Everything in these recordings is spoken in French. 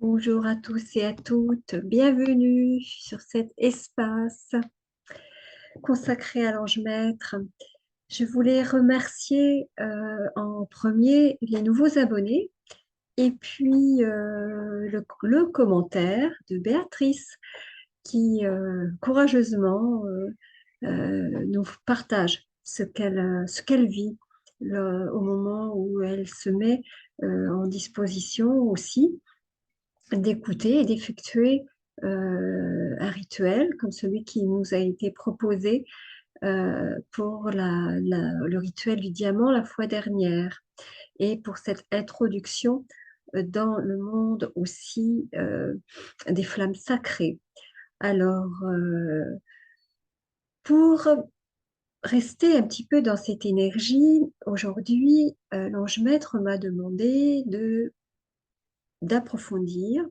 Bonjour à tous et à toutes, bienvenue sur cet espace consacré à l'ange maître. Je voulais remercier en premier les nouveaux abonnés et puis le commentaire de Béatrice qui courageusement nous partage ce qu'elle vit au moment où elle se met en disposition aussi d'écouter et d'effectuer un rituel comme celui qui nous a été proposé pour le rituel du diamant la fois dernière et pour cette introduction dans le monde aussi des flammes sacrées. Alors, pour rester un petit peu dans cette énergie, aujourd'hui, l'ange maître m'a demandé d'approfondir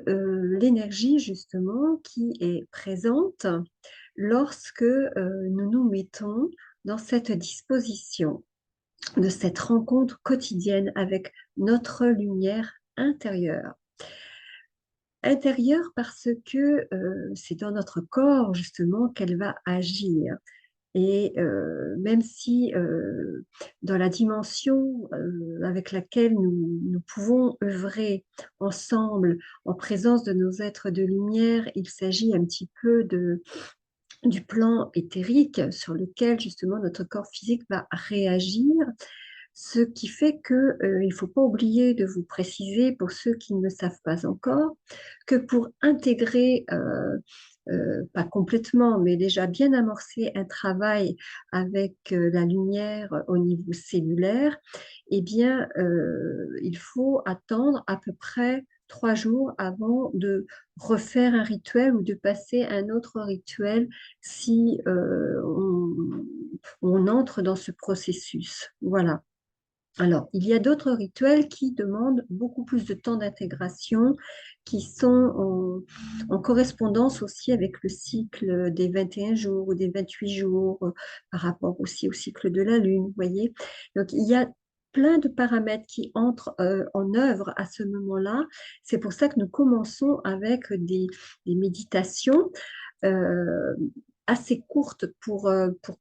l'énergie justement qui est présente lorsque nous nous mettons dans cette disposition de cette rencontre quotidienne avec notre lumière intérieure. Intérieure parce que c'est dans notre corps justement qu'elle va agir. Et même si dans la dimension avec laquelle nous pouvons œuvrer ensemble en présence de nos êtres de lumière, il s'agit un petit peu du plan éthérique sur lequel justement notre corps physique va réagir, ce qui fait que il ne faut pas oublier de vous préciser, pour ceux qui ne le savent pas encore, que pour intégrer, pas complètement, mais déjà bien amorcer un travail avec la lumière au niveau cellulaire, eh bien, il faut attendre à peu près 3 jours avant de refaire un rituel ou de passer un autre rituel si on entre dans ce processus. Voilà. Alors, il y a d'autres rituels qui demandent beaucoup plus de temps d'intégration, qui sont en correspondance aussi avec le cycle des 21 jours ou des 28 jours, par rapport aussi au cycle de la Lune, vous voyez. Donc, il y a plein de paramètres qui entrent en œuvre à ce moment-là. C'est pour ça que nous commençons avec des méditations euh, assez courtes pour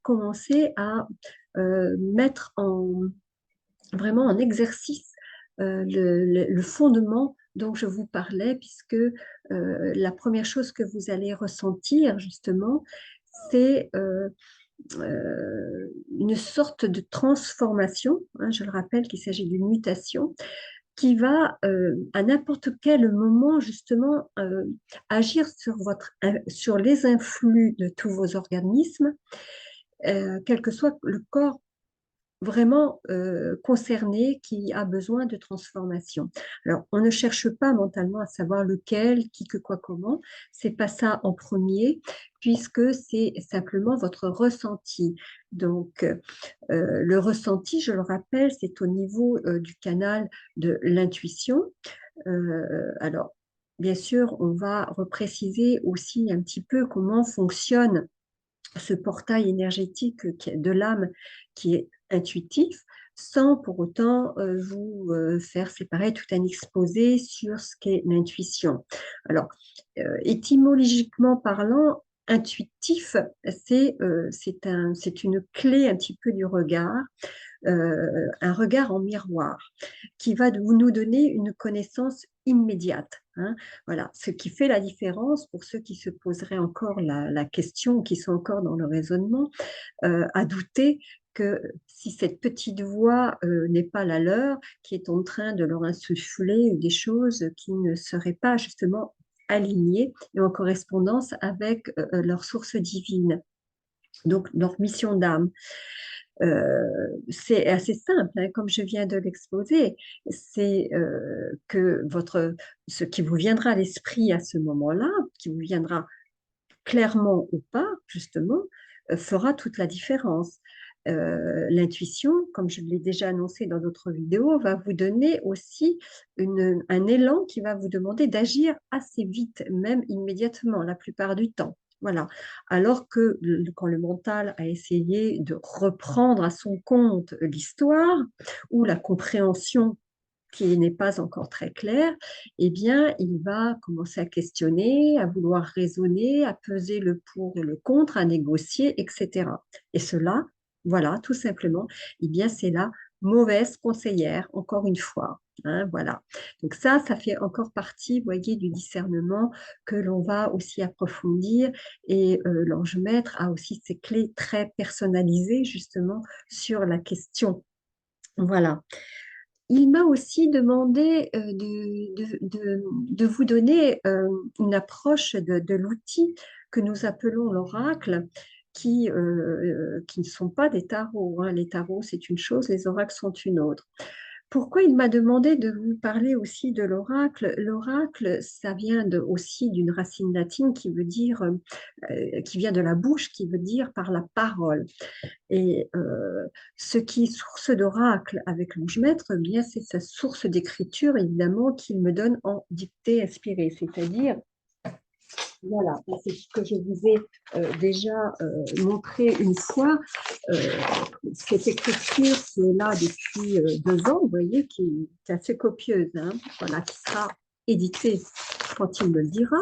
commencer à mettre vraiment en exercice le fondement dont je vous parlais, puisque la première chose que vous allez ressentir, justement, c'est une sorte de transformation, hein, je le rappelle qu'il s'agit d'une mutation, qui va à n'importe quel moment, justement, agir sur les influx de tous vos organismes, quel que soit le corps vraiment concerné qui a besoin de transformation. Alors, on ne cherche pas mentalement à savoir lequel, qui, que, quoi, comment. C'est pas ça en premier, puisque c'est simplement votre ressenti. Donc, le ressenti, je le rappelle, c'est au niveau du canal de l'intuition. Alors, bien sûr, on va repréciser aussi un petit peu comment fonctionne ce portail énergétique de l'âme qui est intuitif, sans pour autant vous faire séparer tout un exposé sur ce qu'est l'intuition. Alors, étymologiquement parlant, intuitif, c'est une clé un petit peu du regard, un regard en miroir qui va nous donner une connaissance immédiate. Hein. Voilà, ce qui fait la différence pour ceux qui se poseraient encore la question, qui sont encore dans le raisonnement, à douter que si cette petite voix n'est pas la leur, qui est en train de leur insuffler des choses qui ne seraient pas justement alignées et en correspondance avec leur source divine, donc leur mission d'âme. C'est assez simple, hein, comme je viens de l'exposer. C'est que ce qui vous viendra à l'esprit à ce moment-là, qui vous viendra clairement ou pas, justement, fera toute la différence. L'intuition, comme je l'ai déjà annoncé dans d'autres vidéos, va vous donner aussi un élan qui va vous demander d'agir assez vite, même immédiatement, la plupart du temps. Voilà. Alors que quand le mental a essayé de reprendre à son compte l'histoire ou la compréhension qui n'est pas encore très clair, eh bien, il va commencer à questionner, à vouloir raisonner, à peser le pour et le contre, à négocier, etc. Et cela, voilà, tout simplement, eh bien, c'est la mauvaise conseillère, encore une fois. Hein, voilà. Donc ça fait encore partie, vous voyez, du discernement que l'on va aussi approfondir. Et l'ange maître a aussi ses clés très personnalisées, justement, sur la question. Voilà. Il m'a aussi demandé de vous donner une approche de l'outil que nous appelons l'oracle, qui ne sont pas des tarots, hein. Les tarots, c'est une chose, les oracles sont une autre. Pourquoi il m'a demandé de vous parler aussi de l'oracle? L'oracle, ça vient aussi d'une racine latine qui veut dire, qui vient de la bouche, qui veut dire par la parole. Et ce qui est source d'oracle avec l'ange maître, eh bien, c'est sa source d'écriture, évidemment, qu'il me donne en dictée inspirée. C'est-à-dire, voilà, c'est ce que je vous ai déjà montré une fois. Euh, cette écriture qui est là depuis 2 ans, vous voyez, qui est assez copieuse, hein, voilà, qui sera éditée quand il me le dira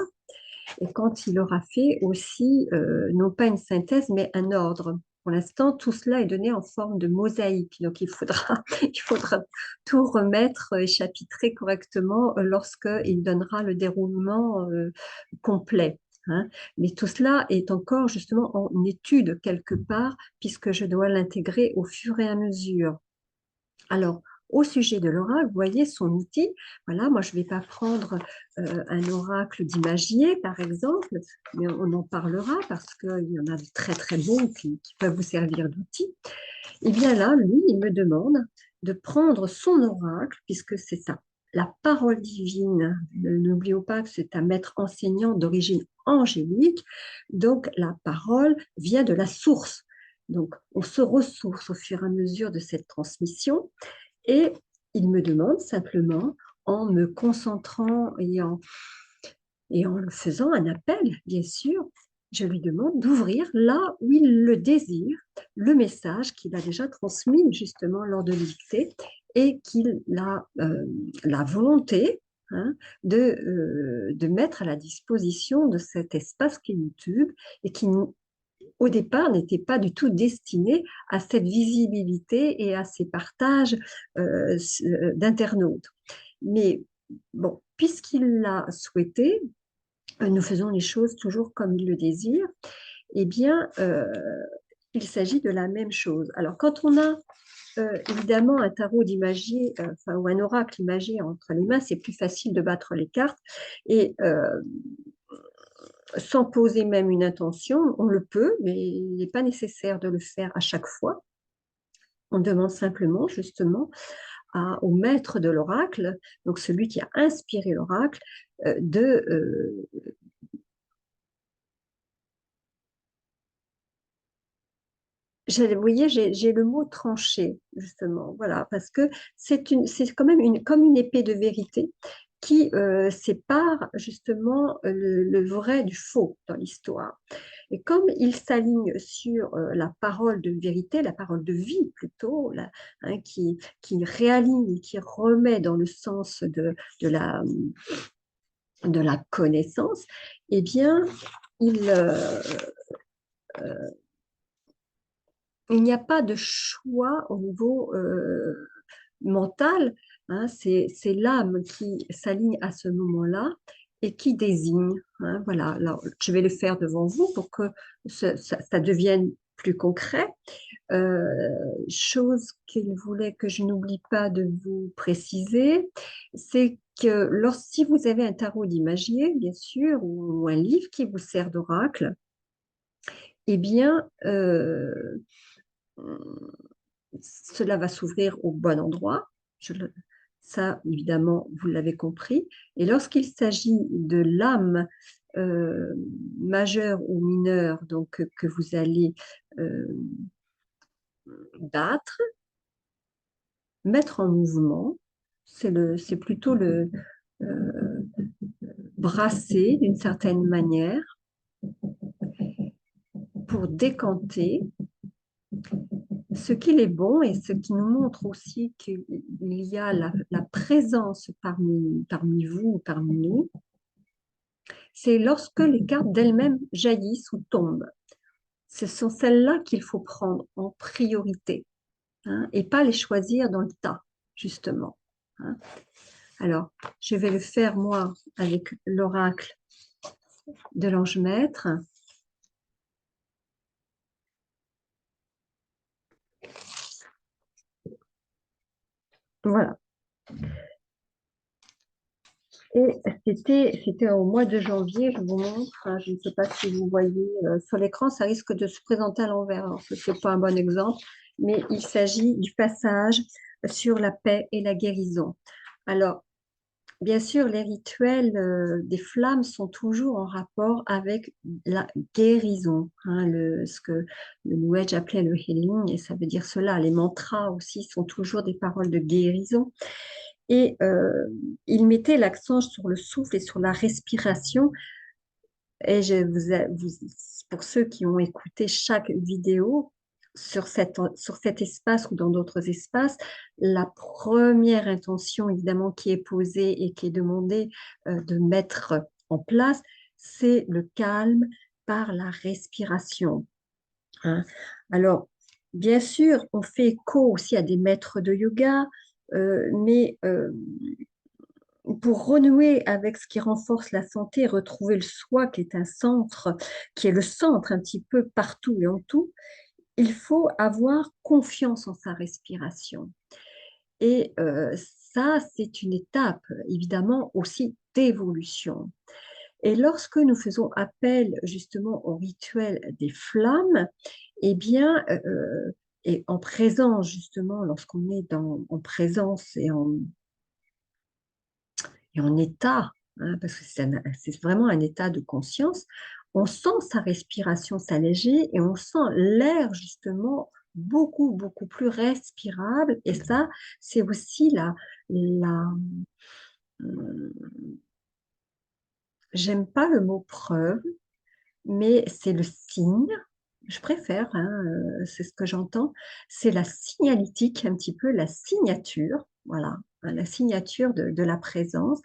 et quand il aura fait aussi, non pas une synthèse, mais un ordre. Pour l'instant, tout cela est donné en forme de mosaïque. Donc, il faudra tout remettre et chapitrer correctement lorsqu'il donnera le déroulement complet. Hein. Mais tout cela est encore justement en étude quelque part, puisque je dois l'intégrer au fur et à mesure. Alors, au sujet de l'oracle, vous voyez son outil. Voilà, moi, je ne vais pas prendre un oracle d'imagier, par exemple, mais on en parlera parce qu'il y en a de très, très bons qui peuvent vous servir d'outil. Et bien là, lui, il me demande de prendre son oracle, puisque c'est ça, la parole divine. N'oublions pas que c'est un maître enseignant d'origine angélique, donc la parole vient de la source. Donc, on se ressource au fur et à mesure de cette transmission. Et il me demande simplement, en me concentrant et en le faisant un appel, bien sûr, je lui demande d'ouvrir là où il le désire, le message qu'il a déjà transmis justement lors de l'édictée et qu'il a la volonté, hein, de mettre à la disposition de cet espace qui est YouTube et qui, au départ, n'était pas du tout destiné à cette visibilité et à ces partages d'internautes. Mais bon, puisqu'il l'a souhaité, nous faisons les choses toujours comme il le désire, eh bien, il s'agit de la même chose. Alors, quand on a évidemment un tarot d'imagier, enfin, ou un oracle imagier entre les mains, c'est plus facile de battre les cartes. Et sans poser même une intention, on le peut, mais il n'est pas nécessaire de le faire à chaque fois. On demande simplement, justement, au maître de l'oracle, donc celui qui a inspiré l'oracle, vous voyez, j'ai le mot tranché, justement, voilà, parce que c'est quand même comme une épée de vérité qui sépare justement le vrai du faux dans l'histoire. Et comme il s'aligne sur la parole de vérité, la parole de vie plutôt, hein, qui réaligne, qui remet dans le sens de la connaissance, eh bien, il, il n'y a pas de choix au niveau mental, hein, c'est l'âme qui s'aligne à ce moment-là et qui désigne. Hein, voilà, alors, je vais le faire devant vous pour que ça devienne plus concret. Chose qu'il voulait que je n'oublie pas de vous préciser, c'est que si vous avez un tarot d'imagier, bien sûr, ou un livre qui vous sert d'oracle, eh bien, cela va s'ouvrir au bon endroit. Ça, évidemment, vous l'avez compris. Et lorsqu'il s'agit de l'âme majeure ou mineure, donc que vous allez euh, battre, mettre en mouvement, c'est plutôt le brasser d'une certaine manière pour décanter ce qu'il est bon et ce qui nous montre aussi qu'il y a la présence parmi vous, parmi nous, c'est lorsque les cartes d'elles-mêmes jaillissent ou tombent. Ce sont celles-là qu'il faut prendre en priorité, hein, et pas les choisir dans le tas, justement, hein. Alors, je vais le faire, moi, avec l'oracle de l'ange maître. Voilà. Et c'était au mois de janvier, je vous montre, hein, je ne sais pas si vous voyez sur l'écran, ça risque de se présenter à l'envers. Alors, ce n'est pas un bon exemple, mais il s'agit du passage sur la paix et la guérison. Alors, bien sûr, les rituels des flammes sont toujours en rapport avec la guérison, hein, ce que le New Age appelait le healing, et ça veut dire cela. Les mantras aussi sont toujours des paroles de guérison. Et il mettait l'accent sur le souffle et sur la respiration. Et pour ceux qui ont écouté chaque vidéo sur cet espace ou dans d'autres espaces, la première intention évidemment qui est posée et qui est demandée de mettre en place, c'est le calme par la respiration, hein. Alors, bien sûr, on fait écho aussi à des maîtres de yoga, mais pour renouer avec ce qui renforce la santé, retrouver le soi qui est un centre, qui est le centre un petit peu partout et en tout, il faut avoir confiance en sa respiration. Et ça, c'est une étape, évidemment, aussi d'évolution. Et lorsque nous faisons appel justement au rituel des flammes, eh bien, et en présence justement, lorsqu'on est en présence et en état, hein, parce que c'est vraiment un état de conscience, on sent sa respiration s'alléger et on sent l'air justement beaucoup, beaucoup plus respirable. Et ça, c'est aussi euh, j'aime pas le mot preuve, mais c'est le signe. Je préfère, hein, c'est ce que j'entends. C'est la signalétique, un petit peu la signature, voilà, hein, la signature de la présence,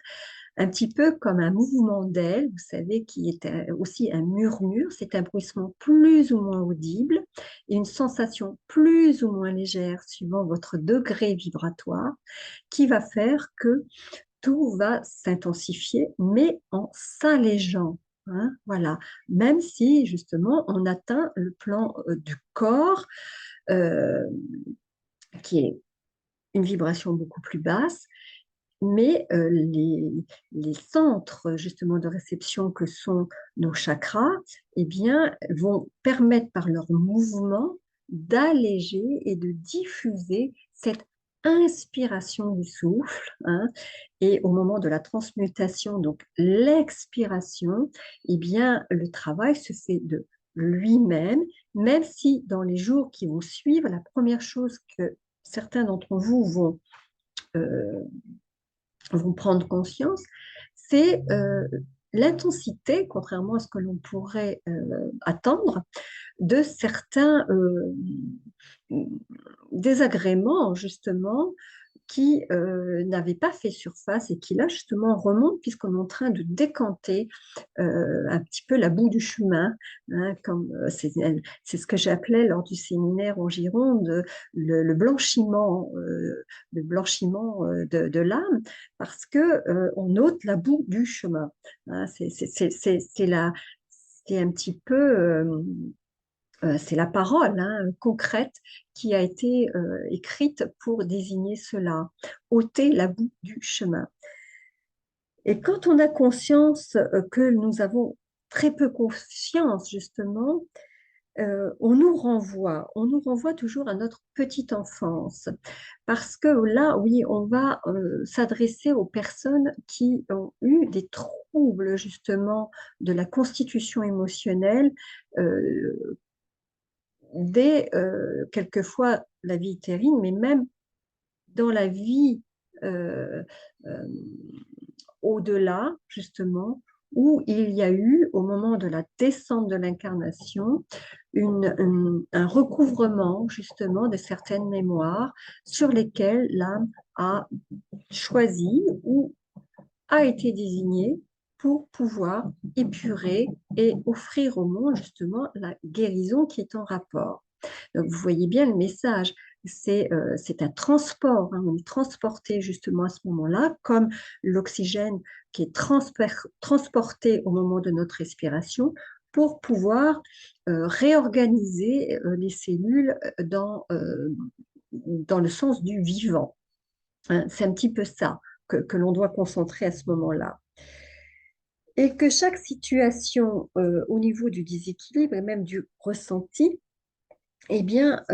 un petit peu comme un mouvement d'aile, vous savez, qui est aussi un murmure, c'est un bruissement plus ou moins audible et une sensation plus ou moins légère suivant votre degré vibratoire qui va faire que tout va s'intensifier, mais en s'allégeant, hein, voilà. Même si justement on atteint le plan du corps, euh, qui est une vibration beaucoup plus basse, mais les centres justement de réception que sont nos chakras, eh bien, vont permettre par leur mouvement d'alléger et de diffuser cette inspiration du souffle, hein. Et au moment de la transmutation, donc l'expiration, eh bien, le travail se fait de lui-même, même si dans les jours qui vont suivre, la première chose que certains d'entre vous euh, vont prendre conscience, c'est l'intensité, contrairement à ce que l'on pourrait attendre, de certains désagréments, justement, qui n'avaient pas fait surface et qui là justement remontent puisqu'on est en train de décanter un petit peu la boue du chemin, hein, comme c'est ce que j'appelais lors du séminaire en Gironde le blanchiment de l'âme, parce que on ôte la boue du chemin, hein. C'est un petit peu c'est la parole, hein, concrète qui a été écrite pour désigner cela, ôter la boue du chemin. Et quand on a conscience que nous avons très peu confiance, justement, on nous renvoie toujours à notre petite enfance. Parce que là, oui, on va s'adresser aux personnes qui ont eu des troubles, justement, de la constitution émotionnelle, euh, dès quelquefois la vie utérine, mais même dans la vie euh, euh, au-delà, justement, où il y a eu, au moment de la descente de l'incarnation, un recouvrement justement de certaines mémoires sur lesquelles l'âme a choisi ou a été désignée pour pouvoir épurer et offrir au monde justement la guérison qui est en rapport. Donc, vous voyez bien le message, c'est un transport, hein, on est transporté justement à ce moment-là, comme l'oxygène qui est transporté au moment de notre respiration pour pouvoir réorganiser les cellules dans le sens du vivant. Hein. C'est un petit peu ça que l'on doit concentrer à ce moment-là. Et que chaque situation au niveau du déséquilibre et même du ressenti eh bien,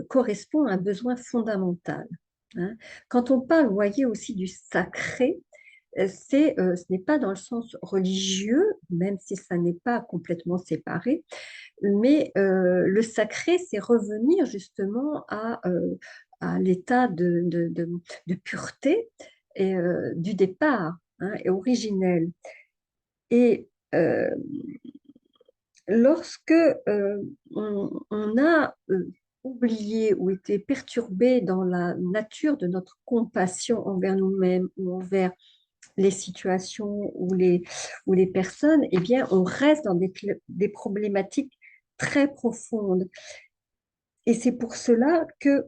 correspond à un besoin fondamental. Hein. Quand on parle, vous voyez, aussi du sacré, ce n'est pas dans le sens religieux, même si ça n'est pas complètement séparé, mais le sacré, c'est revenir justement à l'état de pureté et, du départ, hein, et originel. Et lorsque on a oublié ou été perturbé dans la nature de notre compassion envers nous-mêmes ou envers les situations ou les personnes, eh bien, on reste dans des problématiques très profondes. Et c'est pour cela que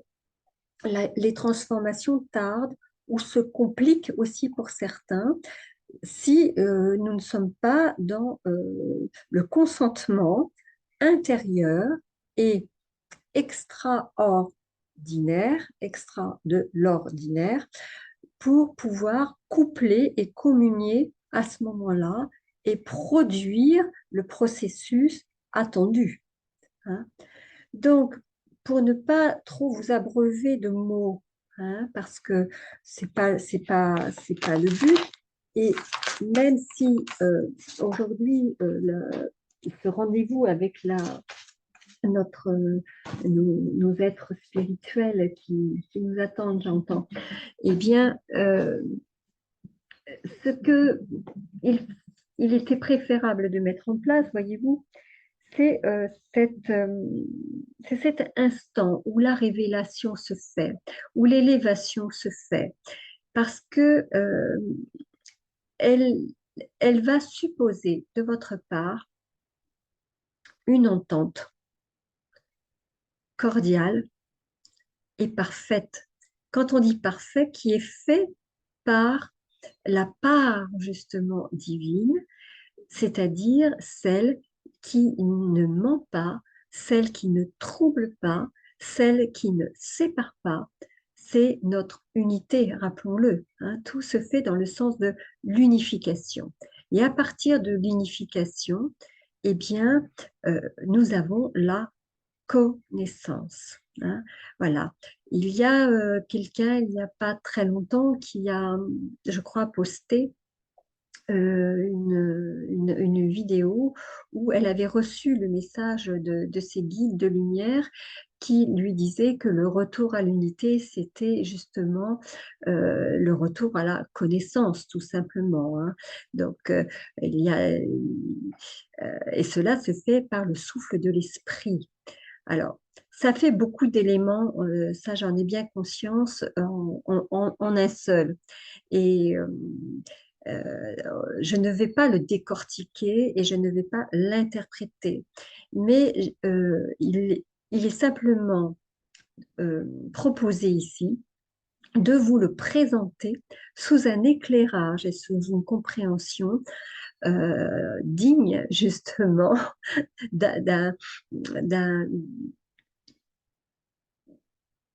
les transformations tardent ou se compliquent aussi pour certains si nous ne sommes pas dans le consentement intérieur et extraordinaire, extra de l'ordinaire, pour pouvoir coupler et communier à ce moment-là et produire le processus attendu. Hein. Donc, pour ne pas trop vous abreuver de mots, hein, parce que c'est pas le but, et même si aujourd'hui, ce rendez-vous avec nos êtres spirituels qui nous attendent, j'entends, eh bien, ce que il, il était préférable de mettre en place, voyez-vous, c'est c'est cet instant où la révélation se fait, où l'élévation se fait, parce que elle, elle va supposer de votre part une entente cordiale et parfaite. Quand on dit parfait, qui est fait par la part justement divine, c'est-à-dire celle qui ne ment pas, celle qui ne trouble pas, celle qui ne sépare pas. C'est notre unité, rappelons-le. Hein, tout se fait dans le sens de l'unification. Et à partir de l'unification, eh bien, nous avons la connaissance. Hein. Voilà. Il y a quelqu'un, il n'y a pas très longtemps, qui a, je crois, posté une vidéo où elle avait reçu le message de ses guides de lumière qui lui disaient que le retour à l'unité, c'était justement le retour à la connaissance, tout simplement. Hein. Donc, il y a, et cela se fait par le souffle de l'esprit. Alors, ça fait beaucoup d'éléments, ça j'en ai bien conscience, en un seul. Et euh, je ne vais pas le décortiquer et je ne vais pas l'interpréter, mais il est simplement proposé ici de vous le présenter sous un éclairage et sous une compréhension digne justement d'un, d'un- d'un-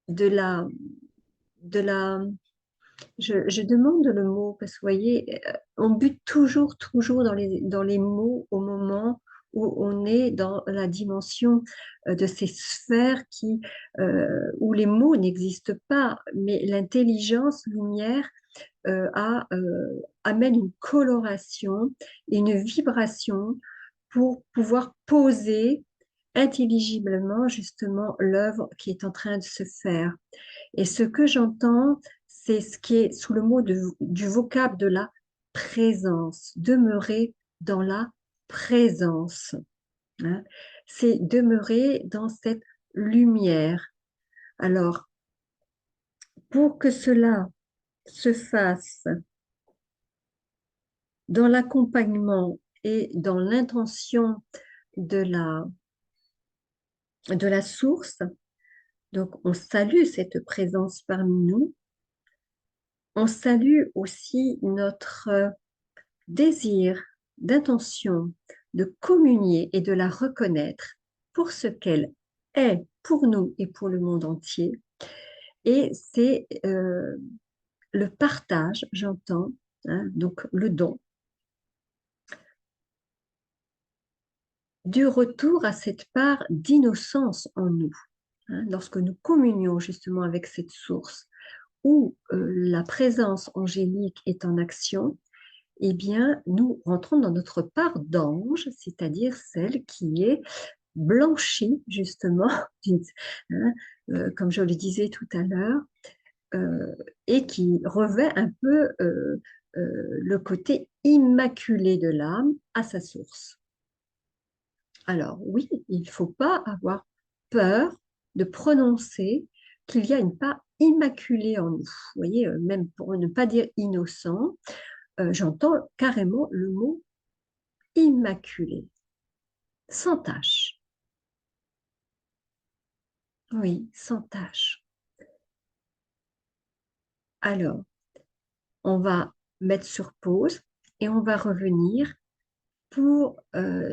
de de la, je demande le mot parce que vous voyez, on bute toujours dans les mots au moment où on est dans la dimension de ces sphères où les mots n'existent pas, mais l'intelligence lumière amène une coloration et une vibration pour pouvoir poser intelligiblement justement l'œuvre qui est en train de se faire. Et ce que j'entends, c'est ce qui est sous le mot du vocable de la présence, demeurer dans la présence, hein. C'est demeurer dans cette lumière. Alors, pour que cela se fasse dans l'accompagnement et dans l'intention de la source, donc on salue cette présence parmi nous, on salue aussi notre désir d'intention de communier et de la reconnaître pour ce qu'elle est pour nous et pour le monde entier. Et c'est le partage, j'entends, hein, donc le don, du retour à cette part d'innocence en nous, hein, lorsque nous communions justement avec cette source où la présence angélique est en action, eh bien, nous rentrons dans notre part d'ange, c'est-à-dire celle qui est blanchie, justement, hein, comme je le disais tout à l'heure, euh, et qui revêt un peu le côté immaculé de l'âme à sa source. Alors oui, il ne faut pas avoir peur de prononcer qu'il y a une part immaculée en nous. Vous voyez, même pour ne pas dire innocent, j'entends carrément le mot immaculé, sans tache. Oui, sans tache. Alors, on va mettre sur pause et on va revenir pour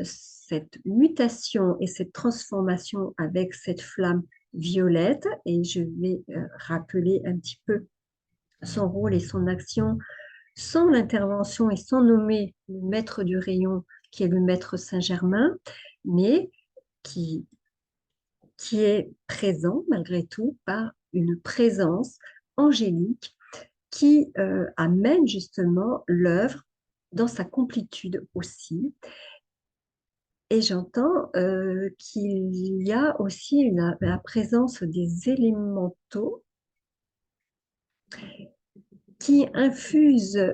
cette mutation et cette transformation avec cette flamme violette. Et je vais rappeler un petit peu son rôle et son action sans l'intervention et sans nommer le maître du rayon qui est le maître Saint-Germain, mais qui, qui est présent malgré tout par une présence angélique qui amène justement l'œuvre dans sa complétude aussi. Et j'entends qu'il y a aussi la présence des élémentaux qui infusent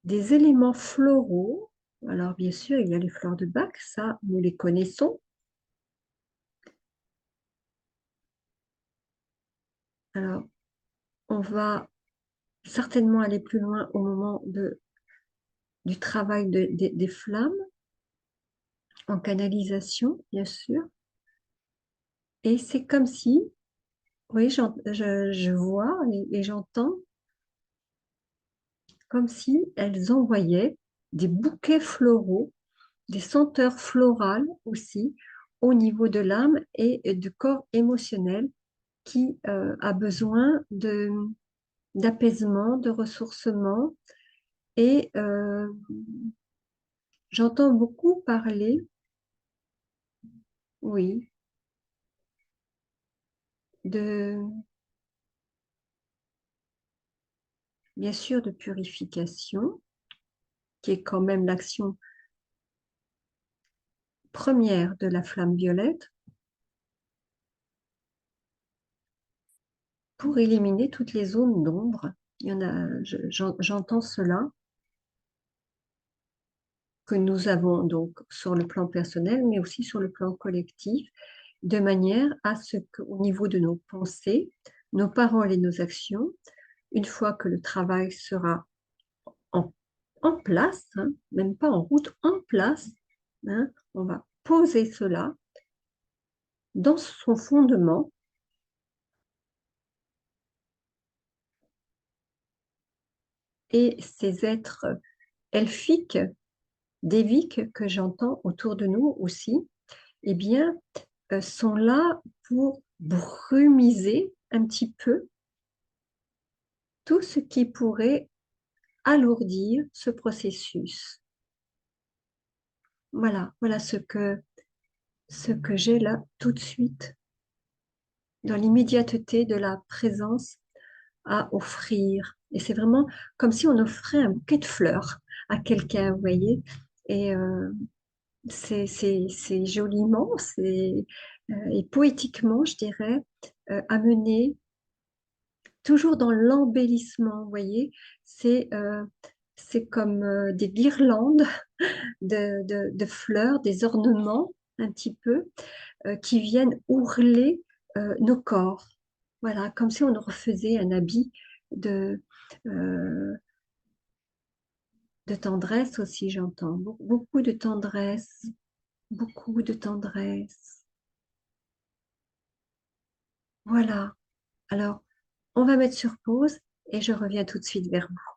des éléments floraux. Alors bien sûr, il y a les fleurs de Bach, ça, nous les connaissons. Alors, on va certainement aller plus loin au moment du travail des flammes, en canalisation, bien sûr. Et c'est comme si, oui, je vois et j'entends comme si elles envoyaient des bouquets floraux, des senteurs florales aussi, au niveau de l'âme et du corps émotionnel qui a besoin d'apaisement, de ressourcement. Et j'entends beaucoup parler, oui, de, bien sûr, de purification, qui est quand même l'action première de la flamme violette, pour éliminer toutes les zones d'ombre. Il y en a, j'entends cela, que nous avons donc sur le plan personnel, mais aussi sur le plan collectif, de manière à ce qu'au niveau de nos pensées, nos paroles et nos actions, une fois que le travail sera en, en place, hein, même pas en route, en place, hein, on va poser cela dans son fondement et ces êtres elfiques, déviques que j'entends autour de nous aussi, eh bien, sont là pour brumiser un petit peu tout ce qui pourrait alourdir ce processus. Voilà, voilà ce que j'ai là tout de suite, dans l'immédiateté de la présence à offrir. Et c'est vraiment comme si on offrait un bouquet de fleurs à quelqu'un, vous voyez. Et c'est joliment, et poétiquement, je dirais, amené toujours dans l'embellissement, vous voyez, c'est c'est comme des guirlandes de fleurs, des ornements un petit peu, qui viennent ourler nos corps. Voilà, comme si on refaisait un habit de, euh, de tendresse aussi, j'entends. Beaucoup de tendresse, beaucoup de tendresse. Voilà. Alors, on va mettre sur pause et je reviens tout de suite vers vous.